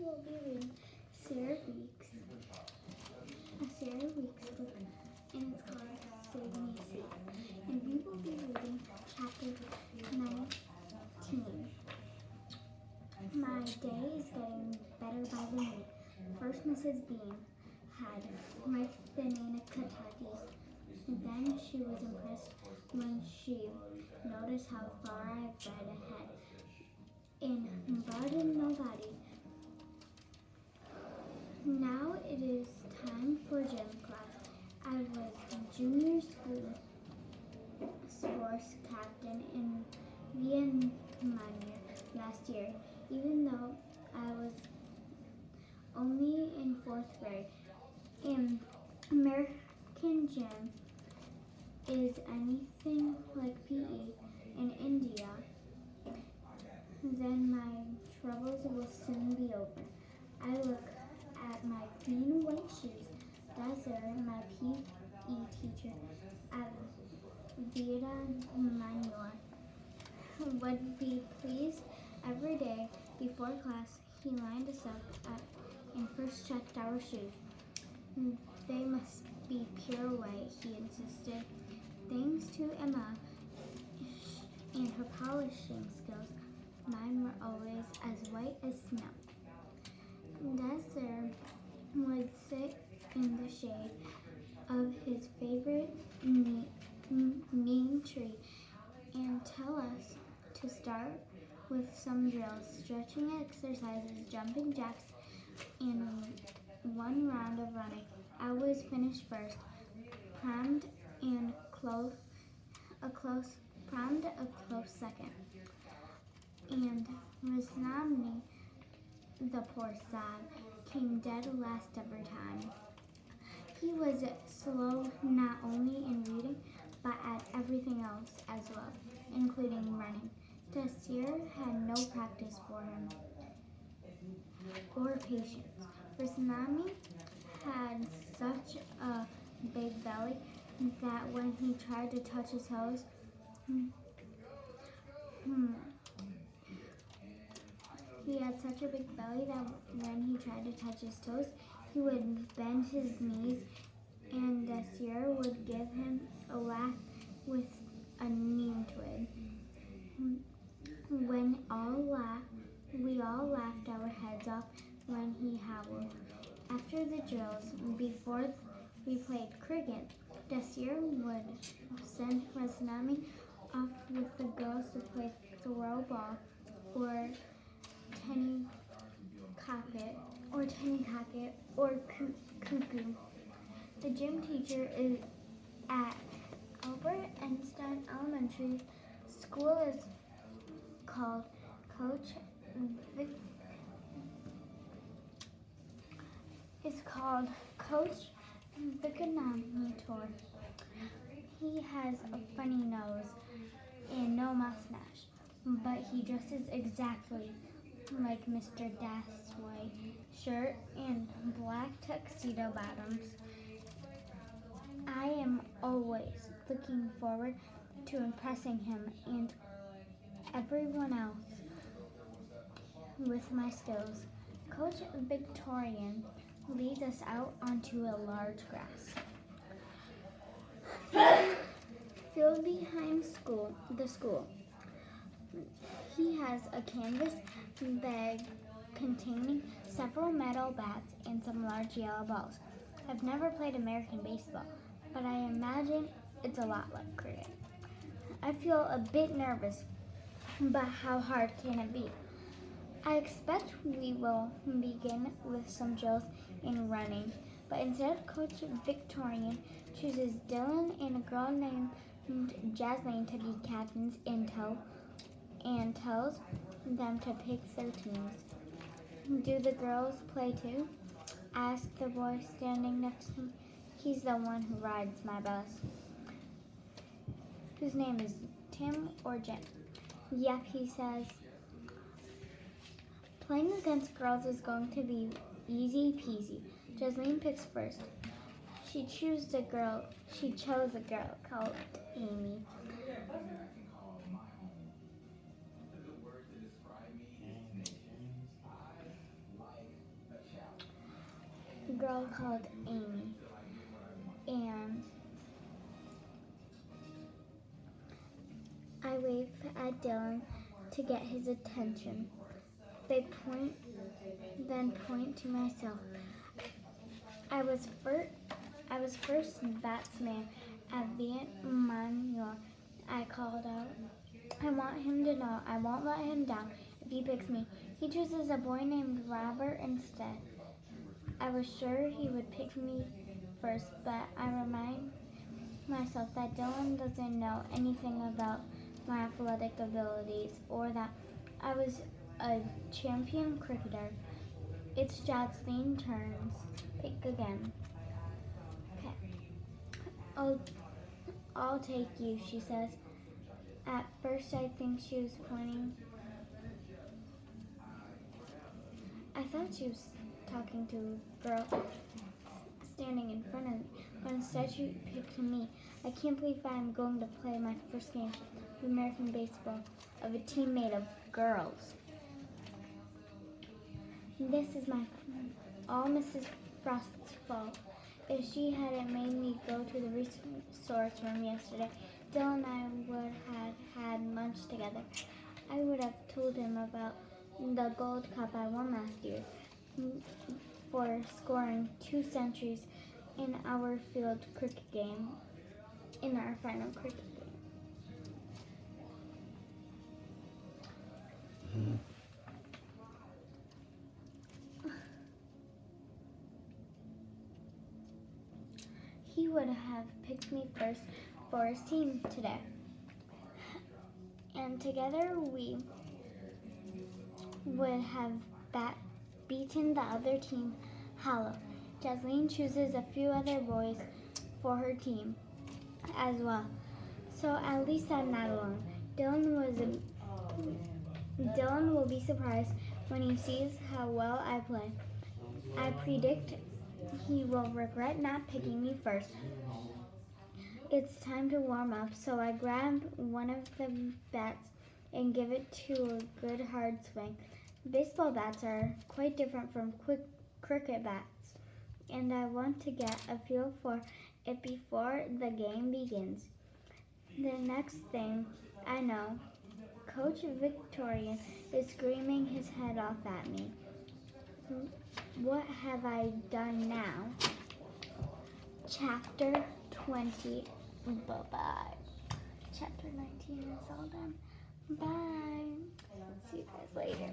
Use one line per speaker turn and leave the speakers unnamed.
will be reading a Sarah Weeks book, and it's called Save Me a Seat. And we will be reading chapter 19. My day is getting better by the minute. First, Mrs. Bean had ripe banana catatis. Then she was impressed when she noticed how far I've read ahead. In Bud and Nobody. Now it is time for gym class. I was junior school sports captain in Vietnamese last year, even though I was only in 4th grade. In American gym is anything like PE in India, then my troubles will soon be over. I look at my clean white shoes. Desert, my PE teacher at Vida Manual, would be pleased every day before class. He lined us up and first checked our shoes. They must be pure white, he insisted. Thanks to Emma and her polishing skills, mine were always as white as snow. Desert would sit in the shade of his favorite neem tree and tell us to start with some drills, stretching exercises, jumping jacks, and one round of running. I always finished first, primed a close second. And Rasnamni, the poor sod, came dead last every time. He was slow not only in reading, but at everything else as well, including running. Desir had no practice for him, or patience. Rasnami had such a big belly that when he tried to touch his toes, he had such a big belly that when he tried to touch his toes, he would bend his knees, and Desir would give him a whack with a neem twig. We all laughed our heads off when he howled. After the drills, before we played cricket, Desir would send Rasnami off with the girls to play throw ball or tenny cocket or cuckoo. The gym teacher is at Albert Einstein Elementary School is called Coach Vicanator. He has a funny nose and no mustache, but he dresses exactly like Mr. Das white shirt and black tuxedo bottoms. I am always looking forward to impressing him and everyone else with my skills. Coach Victorian leads us out onto a large grass field behind the school. He has a canvas bag containing several metal bats and some large yellow balls. I've never played American baseball, but I imagine it's a lot like cricket. I feel a bit nervous, but how hard can it be? I expect we will begin with some drills in running, but instead Coach Victorian chooses Dylan and a girl named Jasmine to be captains and tells them to pick their teams. Do the girls play too? Asked the boy standing next to me. He's the one who rides my bus. Whose name is Tim or Jim? Yep, he says. Playing against girls is going to be easy peasy. Jasmine picks first. She chose a girl called Amy. girl called Amy. And I wave at Dylan to get his attention. They then point to myself. I was first batsman at Viet Manual. I called out. I want him to know I won't let him down if he picks me. He chooses a boy named Robert instead. I was sure he would pick me first, but I remind myself that Dylan doesn't know anything about my athletic abilities or that I was a champion cricketer. It's Jaslene's turn. Pick again. Okay. I'll take you, she says. At first I think she was pointing. I thought she was talking to a girl standing in front of me, but instead she picked me. I can't believe I'm going to play my first game of American baseball of a team made of girls. This is all Mrs. Frost's fault. If she hadn't made me go to the resource room yesterday, Dylan and I would have had lunch together. I would have told him about the Gold Cup I won last year for scoring 2 centuries in our field cricket game, in our final cricket game. He would have picked me first for his team today. And together we would have beaten the other team hollow. Jaslene chooses a few other boys for her team as well. So at least I'm not alone. Dylan will be surprised when he sees how well I play. I predict he will regret not picking me first. It's time to warm up, so I grab one of the bats and give it to a good hard swing. Baseball bats are quite different from cricket bats, and I want to get a feel for it before the game begins. The next thing I know, Coach Victorian is screaming his head off at me. What have I done now? Chapter 20. Bye-bye. Chapter 19 is all done. Bye. See you guys later.